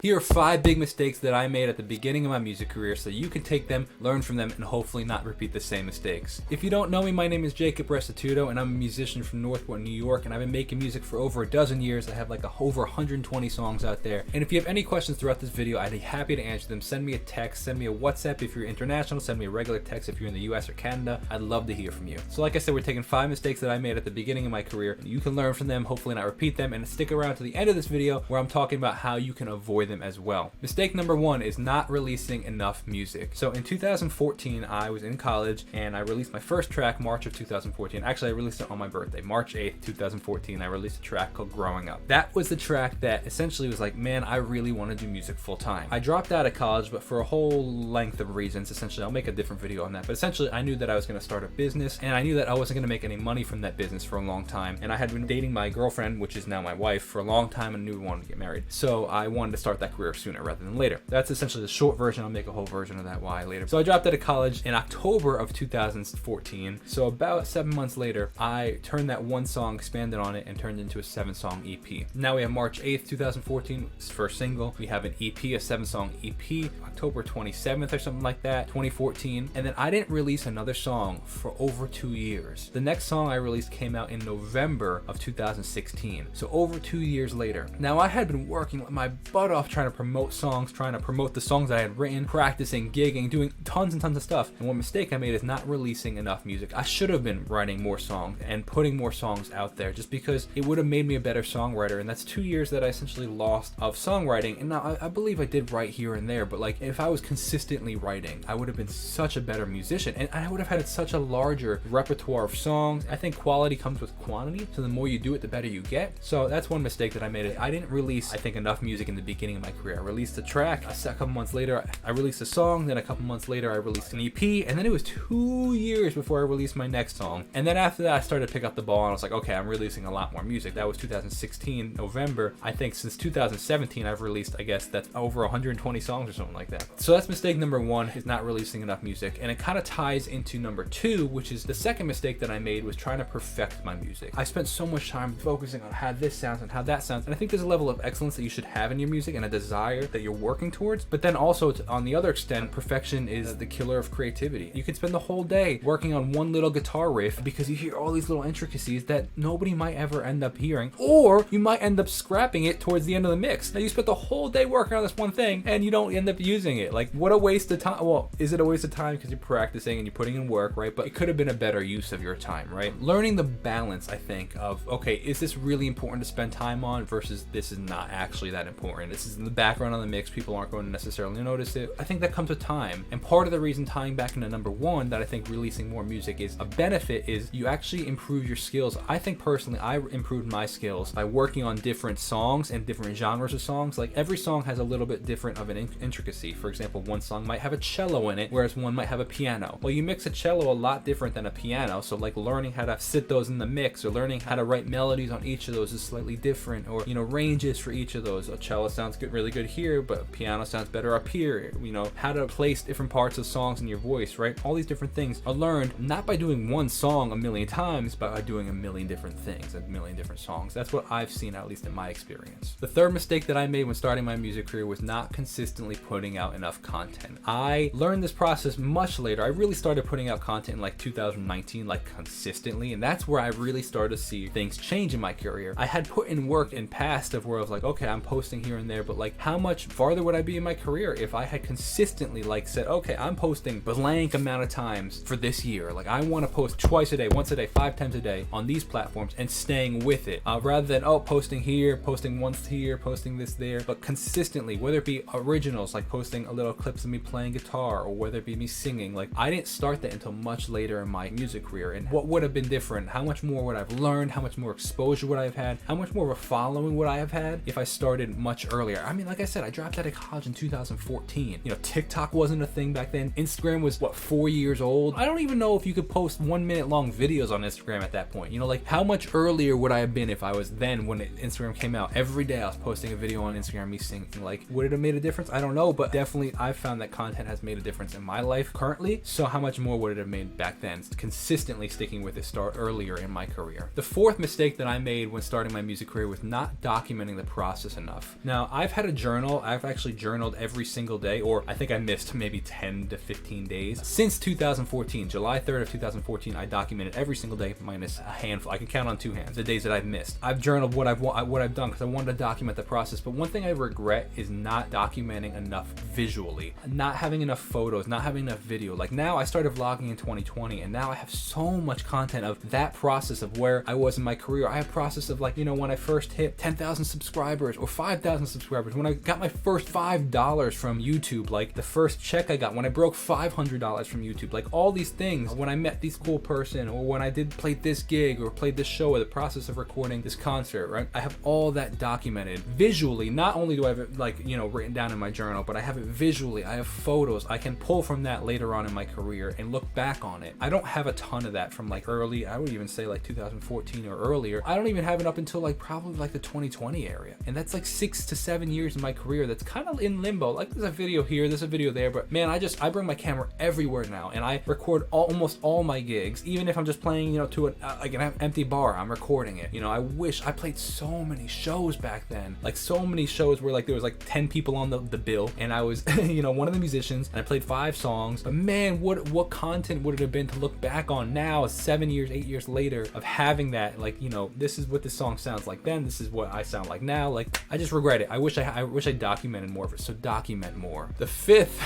Here are 5 big mistakes that I made at the beginning of my music career so you can take them, learn from them, and hopefully not repeat the same mistakes. If you don't know me, my name is Jacob Restituto, and I'm a musician from Northport, New York, and I've been making music for over a dozen years. I have over 120 songs out there. And if you have any questions throughout this video, I'd be happy to answer them. Send me a text, send me a WhatsApp if you're international, send me a regular text if you're in the US or Canada. I'd love to hear from you. So like I said, we're taking 5 mistakes that I made at the beginning of my career. You can learn from them, hopefully not repeat them, and stick around to the end of this video where I'm talking about how you can avoid them as well. Mistake number 1 is not releasing enough music. So in 2014, I was in college and I released my first track March of 2014. Actually, I released it on my birthday, March 8th, 2014. I released a track called Growing Up. That was the track that essentially was like, man, I really want to do music full time. I dropped out of college, but for a whole length of reasons. Essentially, I'll make a different video on that. But essentially, I knew that I was going to start a business and I knew that I wasn't going to make any money from that business for a long time. And I had been dating my girlfriend, which is now my wife, for a long time and knew we wanted to get married. So I wanted to start that career sooner rather than later. That's essentially the short version. I'll make a whole version of that why later. So I dropped out of college in October of 2014. So about 7 months later, I turned that one song, expanded on it, and turned it into a 7-song EP. Now we have March 8th, 2014, first single. We have an EP, a 7-song EP, October 27th or something like that, 2014. And then I didn't release another song for over 2 years. The next song I released came out in November of 2016. So over 2 years later. Now I had been working my butt off trying to promote songs, trying to promote the songs I had written, practicing, gigging, doing tons and tons of stuff. And one mistake I made is not releasing enough music. I should have been writing more songs and putting more songs out there just because it would have made me a better songwriter. And that's 2 years that I essentially lost of songwriting. And now I believe I did write here and there, but like if I was consistently writing, I would have been such a better musician and I would have had such a larger repertoire of songs. I think quality comes with quantity. So the more you do it, the better you get. So that's one mistake that I made. I didn't release, I think, enough music in the beginning of my career. I released a track, a couple months later I released a song, then a couple months later I released an EP, and then it was 2 years before I released my next song. And then after that I started to pick up the ball and I was like, okay, I'm releasing a lot more music. That was 2016 November. I think since 2017 I've released, I guess that's over 120 songs or something like that. So that's mistake number 1, is not releasing enough music. And it kind of ties into number 2, which is the second mistake that I made, was trying to perfect my music. I spent so much time focusing on how this sounds and how that sounds, and I think there's a level of excellence that you should have in your music and a desire that you're working towards. But then also on the other extent, perfection is the killer of creativity. You could spend the whole day working on one little guitar riff because you hear all these little intricacies that nobody might ever end up hearing, or you might end up scrapping it towards the end of the mix. Now you spent the whole day working on this one thing and you don't end up using it. Like, what a waste of time. Well, is it a waste of time because you're practicing and you're putting in work, right? But it could have been a better use of your time, right? Learning the balance, I think, of, okay, is this really important to spend time on versus this is not actually that important. This is in the background on the mix. People aren't going to necessarily notice it. I think that comes with time. And part of the reason, tying back into number 1, that I think releasing more music is a benefit is you actually improve your skills. I think personally, I improved my skills by working on different songs and different genres of songs. Like every song has a little bit different of an intricacy. For example, one song might have a cello in it, whereas one might have a piano. Well, you mix a cello a lot different than a piano. So like learning how to sit those in the mix or learning how to write melodies on each of those is slightly different, or, you know, ranges for each of those. A cello sounds good, really good here, but piano sounds better up here. You know, how to place different parts of songs in your voice, right? All these different things are learned not by doing one song a million times, but by doing a million different things, a million different songs. That's what I've seen, at least in my experience. The third mistake that I made when starting my music career was not consistently putting out enough content. I learned this process much later. I really started putting out content in like 2019, like consistently, and that's where I really started to see things change in my career. I had put in work in past of where I was like, okay, I'm posting here and there, but like how much farther would I be in my career if I had consistently like said, okay, I'm posting blank amount of times for this year. Like I want to post twice a day, once a day, 5 times a day on these platforms and staying with it, rather than, oh, posting here, posting once here, posting this there, but consistently, whether it be originals, like posting a little clips of me playing guitar, or whether it be me singing. Like I didn't start that until much later in my music career. And what would have been different? How much more would I have learned? How much more exposure would I have had? How much more of a following would I have had if I started much earlier? I mean, like I said, I dropped out of college in 2014. You know, TikTok wasn't a thing back then. Instagram was, what, 4 years old? I don't even know if you could post 1 minute long videos on Instagram at that point. You know, like how much earlier would I have been if I was then, when Instagram came out? Every day I was posting a video on Instagram, me singing. Like, would it have made a difference? I don't know, but definitely I've found that content has made a difference in my life currently. So how much more would it have made back then? Consistently sticking with it, start earlier in my career. The fourth mistake that I made when starting my music career was not documenting the process enough. Now, I've I've had a journal. I've actually journaled every single day, or I think I missed maybe 10 to 15 days since 2014. July 3rd of 2014, I documented every single day minus a handful. I can count on two hands the days that I've missed. I've journaled what I've done because I wanted to document the process. But one thing I regret is not documenting enough visually, not having enough photos, not having enough video. Like now I started vlogging in 2020, and now I have so much content of that process of where I was in my career. I have process of, like, you know, when I first hit 10,000 subscribers or 5,000 subscribers, when I got my first $5 from YouTube, like the first check I got, when I broke $500 from YouTube, like all these things, when I met this cool person, or when I played this gig or played this show, or the process of recording this concert, right? I have all that documented visually. Not only do I have it, like, you know, written down in my journal, but I have it visually. I have photos. I can pull from that later on in my career and look back on it. I don't have a ton of that from like early, I would even say like 2014 or earlier. I don't even have it up until like probably like the 2020 area. And that's like 6 to 7 years in my career that's kind of in limbo. Like there's a video here, there's a video there, but man, I bring my camera everywhere now, and I record almost all my gigs. Even if I'm just playing, you know, to like an empty bar, I'm recording it. You know, I wish I played so many shows back then, like so many shows where like there was like 10 people on the bill, and I was you know, one of the musicians, and I played 5 songs. But man, what content would it have been to look back on now, 7 years, 8 years later, of having that, like, you know, this is what this song sounds like then, this is what I sound like now. Like, I just regret it. I wish I documented more of it. So document more. The fifth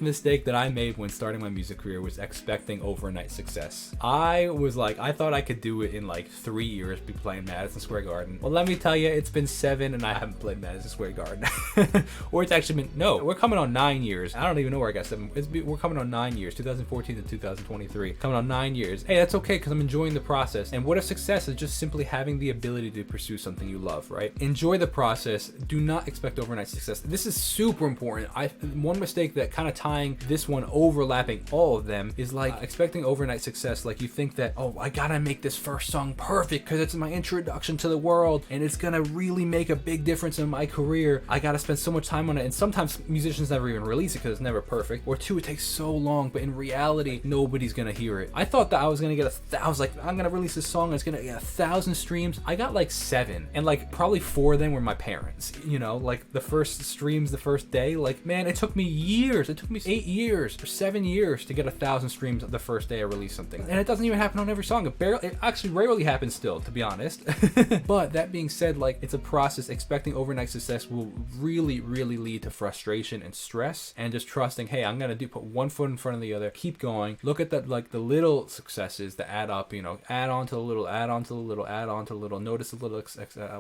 mistake that I made when starting my music career was expecting overnight success. I was like, I thought I could do it in like 3 years, be playing Madison Square Garden. Well, let me tell you, it's been 7 and I haven't played Madison Square Garden. Or it's actually been, no, we're coming on 9 years. I don't even know where I got 7. We're coming on 9 years, 2014 to 2023. Coming on 9 years. Hey, that's okay, because I'm enjoying the process. And what if success is just simply having the ability to pursue something you love, right? Enjoy the process. Do not expect overnight success. This is super important. One mistake that kind of tying this one, overlapping all of them, is like expecting overnight success. Like you think that, oh, I gotta make this first song perfect because it's my introduction to the world and it's gonna really make a big difference in my career. I gotta spend so much time on it. And sometimes musicians never even release it because it's never perfect. Or 2, it takes so long, but in reality, nobody's gonna hear it. I thought that I was gonna get I was like, I'm gonna release this song, it's gonna get 1,000 streams. I got like 7, and like probably 4 of them were my parents. You know, like the first streams the first day. Like, man, it took me years. It took me 8 years or 7 years to get 1,000 streams the first day I released something. And it doesn't even happen on every song. It actually rarely happens still, to be honest. But that being said, like, it's a process. Expecting overnight success will really, really lead to frustration and stress, and just trusting, hey, I'm gonna put one foot in front of the other, keep going, look at that, like the little successes that add up, you know, add on to the little, add on to the little, add on to the little, notice the little,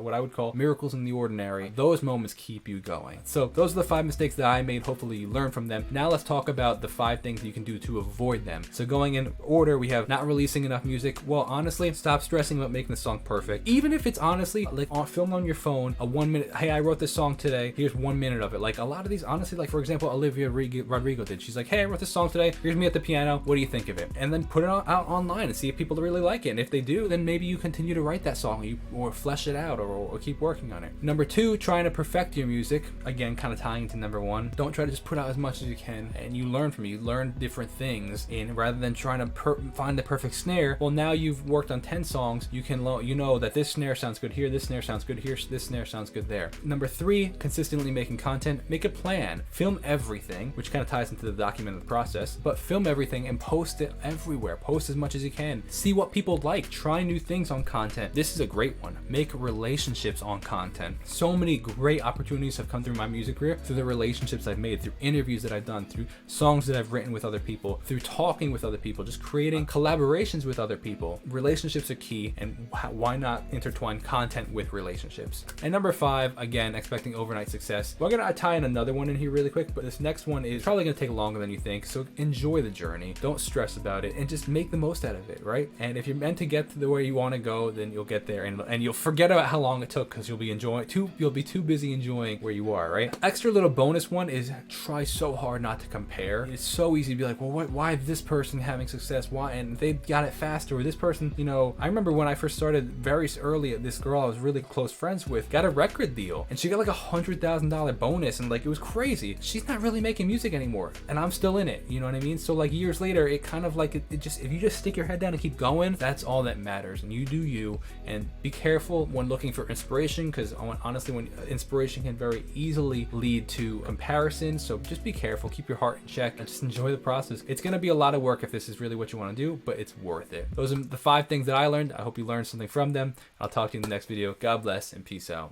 what I would call miracles in the ordinary. Those moments keep you going. So those are the 5 mistakes that I made. Hopefully you learn from them. Now let's talk about the 5 things you can do to avoid them. So going in order, we have not releasing enough music. Well, honestly, stop stressing about making the song perfect. Even if it's honestly like filmed on your phone, a 1 minute, hey, I wrote this song today, here's 1 minute of it. Like a lot of these, honestly, like for example, Olivia Rodrigo did. She's like, hey, I wrote this song today, here's me at the piano, what do you think of it? And then put it out online and see if people really like it. And if they do, then maybe you continue to write that song, or flesh it out, or keep working on it. Number 2, trying to perfect your music. Again, kind of tying into number 1. Don't try to just put out as much as you can, and you learn from it. You learn different things, and rather than trying to find the perfect snare, well, now you've worked on 10 songs, you can you know that this snare sounds good here, this snare sounds good here, this snare sounds good there. Number 3, consistently making content. Make a plan. Film everything, which kind of ties into the documented process, but film everything and post it everywhere. Post as much as you can. See what people like. Try new things on content. This is a great one. Make relationships on content. So many great opportunities have come through my music career through the relationships I've made, through interviews that I've done, through songs that I've written with other people, through talking with other people, just creating collaborations with other people. Relationships are key, and why not intertwine content with relationships? And number 5, again, expecting overnight success. We're gonna tie in another one in here really quick, but this next one is probably gonna take longer than you think, so enjoy the journey. Don't stress about it, and just make the most out of it, right? And if you're meant to get to the where you want to go, then you'll get there, and you'll forget about how long it took, because you'll be too busy enjoying where you are, right? Extra little bonus one is try so hard not to compare. It's so easy to be like, well, why is this person having success? Why? And they got it faster, or this person, you know, I remember when I first started very early, this girl I was really close friends with got a record deal, and she got like $100,000 bonus, and like it was crazy. She's not really making music anymore, and I'm still in it, you know what I mean? So like years later, it kind of like it just, if you just stick your head down and keep going, that's all that matters. And you do you, and be careful when looking for inspiration, because honestly, when inspiration can very easily lead to comparison. So just be careful, keep your heart in check, and just enjoy the process. It's going to be a lot of work if this is really what you want to do, but it's worth it. Those are the 5 things that I learned. I hope you learned something from them. I'll talk to you in the next video. God bless and peace out.